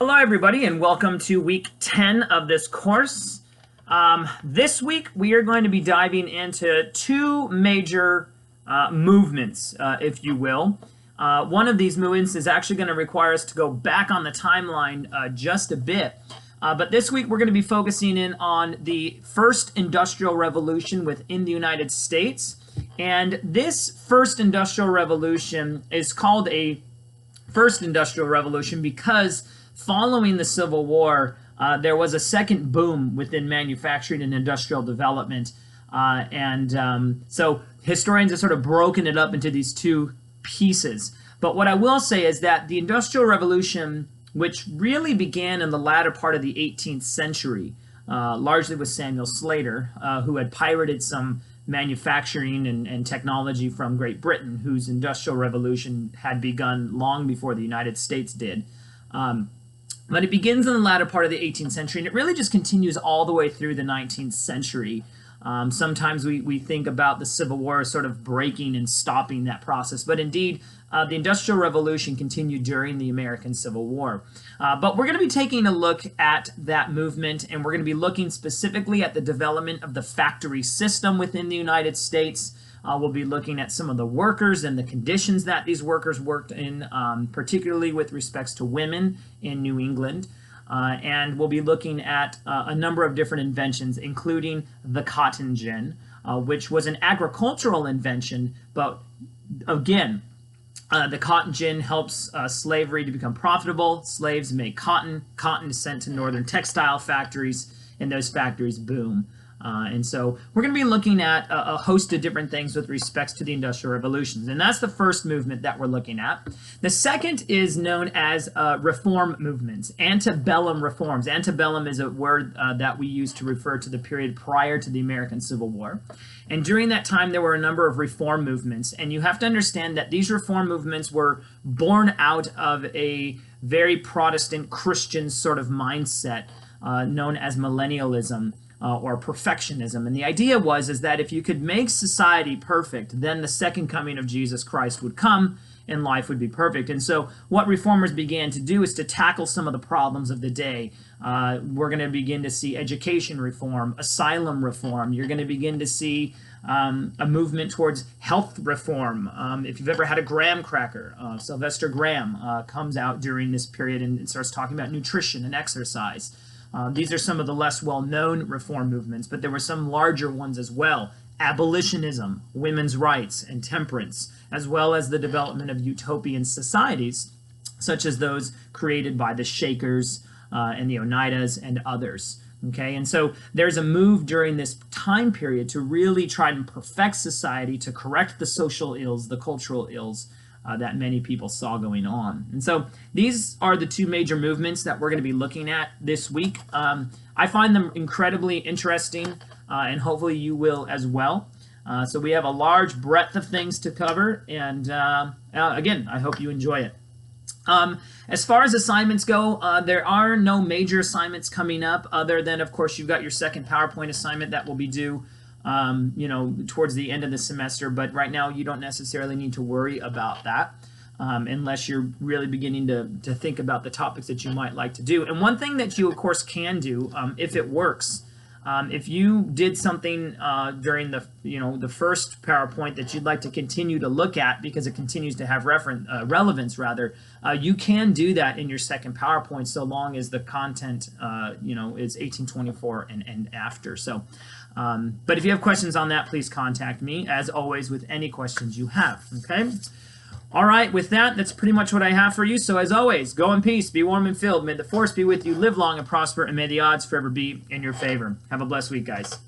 Hello everybody and welcome to week 10 of this course. This week we are going to be diving into two major movements, if you will. One of these movements is actually going to require us to go back on the timeline just a bit. But this week we're going to be focusing in on the first industrial revolution within the United States. And this first industrial revolution is called a first industrial revolution because following the Civil War, there was a second boom within manufacturing and industrial development. So historians have sort of broken it up into these two pieces. But what I will say is that the Industrial Revolution, which really began in the latter part of the 18th century, largely with Samuel Slater, who had pirated some manufacturing and technology from Great Britain, whose Industrial Revolution had begun long before the United States did. But it begins in the latter part of the 18th century, and it really just continues all the way through the 19th century. Sometimes we think about the Civil War as sort of breaking and stopping that process, but indeed, the Industrial Revolution continued during the American Civil War. But we're going to be taking a look at that movement, and we're going to be looking specifically at the development of the factory system within the United States. We'll be looking at some of the workers and the conditions that these workers worked in, particularly with respects to women in New England. And we'll be looking at a number of different inventions, including the cotton gin, which was an agricultural invention, but again, the cotton gin helps slavery to become profitable. Slaves make cotton. Cotton is sent to northern textile factories, and those factories boom. And so we're going to be looking at a host of different things with respects to the Industrial Revolutions. And that's the first movement that we're looking at. The second is known as reform movements, antebellum reforms. Antebellum is a word that we use to refer to the period prior to the American Civil War. And during that time, there were a number of reform movements. And you have to understand that these reform movements were born out of a very Protestant Christian sort of mindset known as millennialism. Or perfectionism. And the idea is that if you could make society perfect, then the second coming of Jesus Christ would come and life would be perfect. And so what reformers began to do is to tackle some of the problems of the day. We're going to begin to see education reform, asylum reform. You're going to begin to see a movement towards health reform. If you've ever had a graham cracker, Sylvester Graham comes out during this period and starts talking about nutrition and exercise. These are some of the less well-known reform movements, but there were some larger ones as well. Abolitionism, women's rights, and temperance, as well as the development of utopian societies, such as those created by the Shakers and the Oneidas and others. Okay, and so there's a move during this time period to really try and perfect society, to correct the social ills, the cultural ills, that many people saw going on. And so these are the two major movements that we're going to be looking at this week. I find them incredibly interesting, and hopefully you will as well. So we have a large breadth of things to cover, and again, I hope you enjoy it. As far as assignments go, there are no major assignments coming up other than, of course, you've got your second PowerPoint assignment that will be due towards the end of the semester, but right now you don't necessarily need to worry about that unless you're really beginning to think about the topics that you might like to do. And one thing that you, of course, can do, if it works, if you did something during the first PowerPoint that you'd like to continue to look at because it continues to have relevance, you can do that in your second PowerPoint so long as the content, is 1824 and after. So. But if you have questions on that, please contact me, as always, with any questions you have, okay? All right, with that, that's pretty much what I have for you. So as always, go in peace, be warm and filled. May the force be with you, live long and prosper, and may the odds forever be in your favor. Have a blessed week, guys.